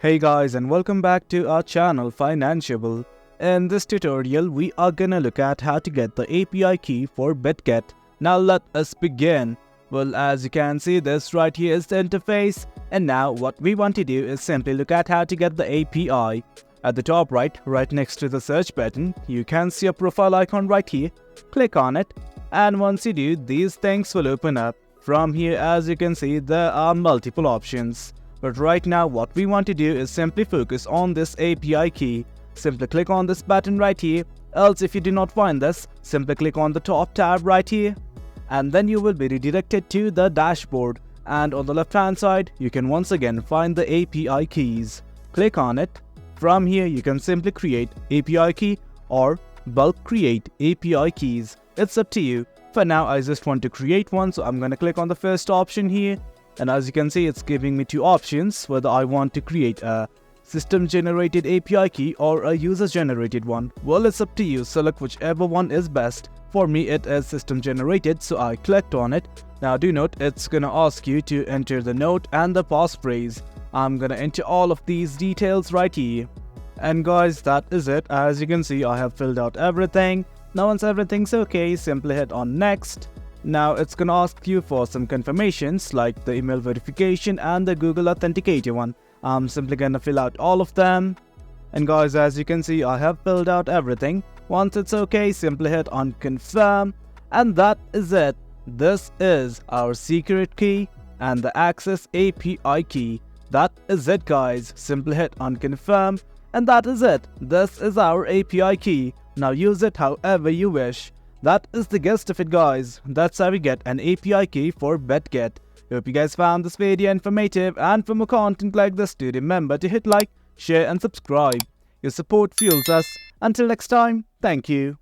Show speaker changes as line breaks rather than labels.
Hey guys, and welcome back to our channel Financeable. In this tutorial, we are gonna look at how to get the API key for Bitget. Now let us begin. Well, as you can see, this right here is the interface, and now what we want to do is simply look at how to get the API. At the top right next to the search button, you can see a profile icon right here. Click on it, and once you do, these things will open up. From here, as you can see, there are multiple options. But right now, what we want to do is simply focus on this API key. Simply click on this button right here. Else, if you do not find this, simply click on the top tab right here. And then you will be redirected to the dashboard. And on the left hand side, you can once again find the API keys. Click on it. From here, you can simply create API key or bulk create API keys. It's up to you. For now, I just want to create one, so I'm gonna click on the first option here. And as you can see, it's giving me two options, whether I want to create a system-generated API key or a user-generated one. Well, it's up to you. Select whichever one is best. For me, it is system-generated, so I clicked on it. Now, do note, it's gonna ask you to enter the note and the passphrase. I'm gonna enter all of these details right here. And guys, that is it. As you can see, I have filled out everything. Now, once everything's okay, simply hit on next. Now it's gonna ask you for some confirmations like the email verification and the Google Authenticator one. I'm simply gonna fill out all of them. And guys, as you can see, I have filled out everything. Once it's okay, simply hit on confirm. And that is it. This is our secret key and the access API key. That is it, guys. Simply hit on confirm. And that is it. This is our API key. Now use it however you wish. That is the gist of it, guys. That's how we get an API key for Bitget. Hope you guys found this video informative, and for more content like this, do remember to hit like, share and subscribe. Your support fuels us. Until next time, thank you.